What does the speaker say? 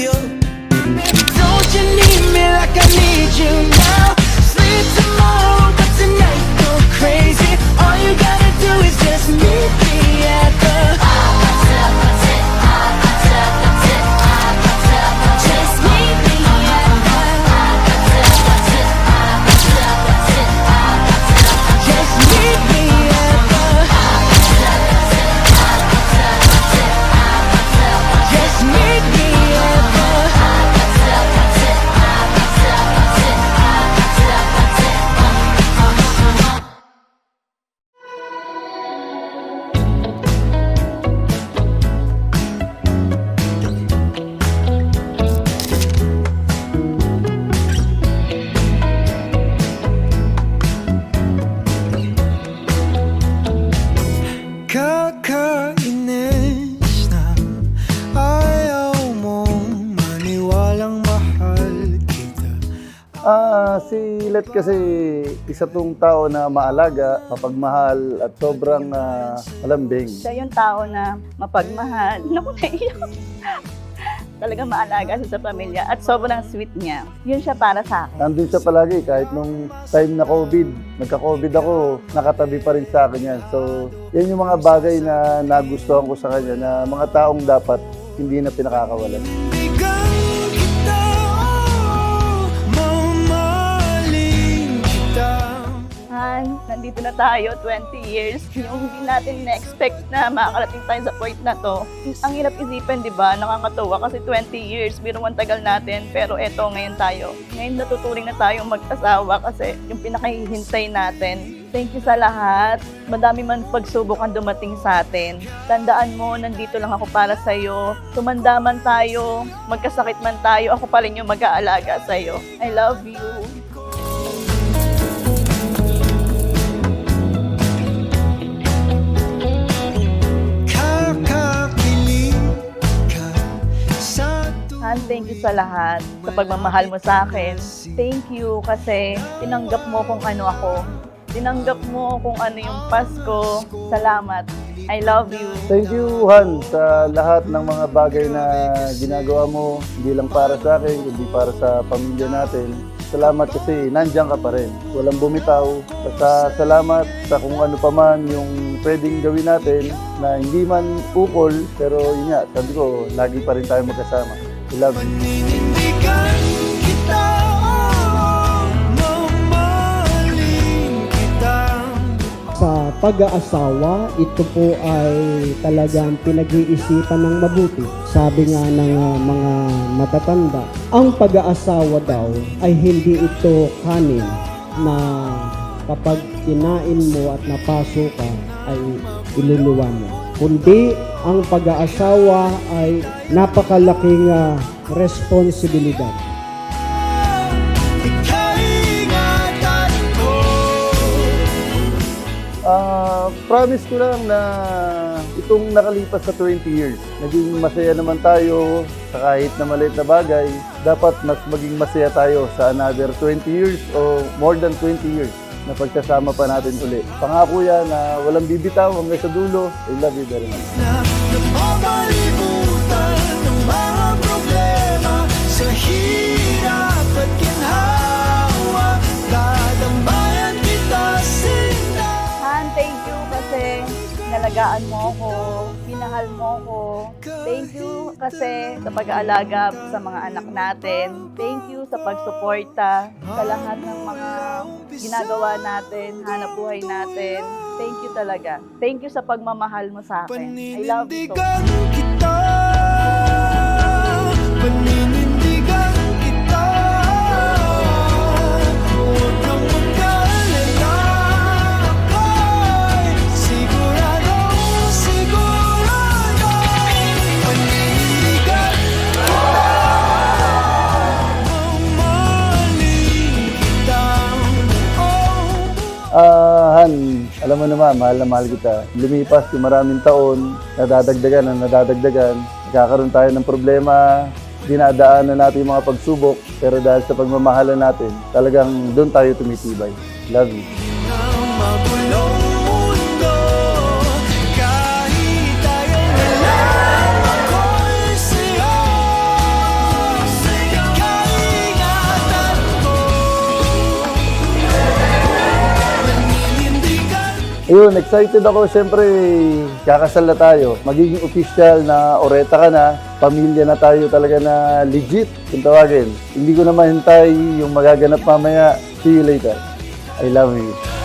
you. Don't you need me like I need you now? Sleep tomorrow, but tonight go crazy. All you gotta do is just meet me at the just meet me at the just meet me at the just meet me at the kakainis na ayaw mong maniwalang mahal kita. Si Let kasi isa tong tao na maalaga, mapagmahal at sobrang malambing. Siya yung tao na mapagmahal. Naku, naiyak. Talaga maalaga siya sa pamilya at sobrang sweet niya. Yun siya para sa akin. Nandun siya palagi kahit nung time na COVID, nagka-COVID ako, nakatabi pa rin sa akin yan. So, yan yung mga bagay na nagustuhan ko sa kanya na mga taong dapat hindi na pinakakawalan. Bigyan kita, mamahalin kita. Han, nandito na tayo, 20 years. Yung hindi natin na-expect na makakarating tayo sa point na to. Ang hirap isipin, di ba? Nakakatuwa kasi 20 years, biro ang tagal natin. Pero eto, ngayon tayo. Ngayon natuturing na tayong mag-asawa kasi yung pinakahihintay natin. Thank you sa lahat. Madami man pagsubok ang dumating sa atin. Tandaan mo, nandito lang ako para sa'yo. Tumanda man tayo, magkasakit man tayo, ako pa rin yung mag-aalaga sa'yo. I love you. Kakakilig ka sa Han, thank you sa lahat, sa pagmamahal mo sa akin. Thank you kasi tinanggap mo kung ano ako. Tinanggap mo kung ano yung Pasko. Salamat. I love you. Thank you, Han, sa lahat ng mga bagay na ginagawa mo, hindi lang para sa akin, kundi para sa pamilya natin. Salamat kasi nandiyan ka pa rin. Walang bumitaw. Basta salamat sa kung ano pa man yung pwedeng gawin natin na hindi man ukol, pero yun nga, sabi ko, lagi pa rin tayo magkasama. I love you. Paninindigan kita, mamahalin kita. Sa pag-aasawa, ito po ay talagang pinag-iisipan ng mabuti. Sabi nga ng mga matatanda, ang pag-aasawa daw ay hindi ito kanin na kapag kinain mo at napaso ka ay iluluwa mo. Kundi ang pag-aasawa ay napakalaking responsibilidad. Ikaingatan ko. Promise ko lang na itong nakalipas sa 20 years, naging masaya naman tayo sa kahit na maliit na bagay. Dapat mas maging masaya tayo sa another 20 years o more than 20 years na pagsasama pa natin uli. Pangako yan na walang bibitaw hanggang sa dulo. I love you very much. Na napapalibutan ng mga problema sa hirap at ginhawa. Dadambayan kita sinta. Han, thank you kasi nalagaan mo ako, pinahal mo ako. Thank you kasi sa pag-aalaga sa mga anak natin. Thank you sa pagsuporta sa lahat ng mga ginagawa natin, hanap buhay natin. Thank you talaga. Thank you sa pagmamahal mo sa akin. I love you so much. Paninindigan kita. Paninindigan kita. Huwag kang mag-alala. Ako'y sigurado. Paninindigan kita. Mamahalin kita. Han, alam mo naman, mahal na mahal kita. Lumipas yung maraming taon, nadadagdagan, nagkakaroon tayo ng problema, dinadaanan natin yung mga pagsubok, pero dahil sa pagmamahalan natin, talagang doon tayo tumitibay. Love you. Ang magulong mundo, kahit tayo wala, ako'y sa'yo. Ayun, excited ako. Siyempre, kakasal na tayo. Magiging official na oreta ka na. Pamilya na tayo talaga na legit, kung tawagin. Hindi ko na mahintay yung magaganap mamaya. See you later. I love you.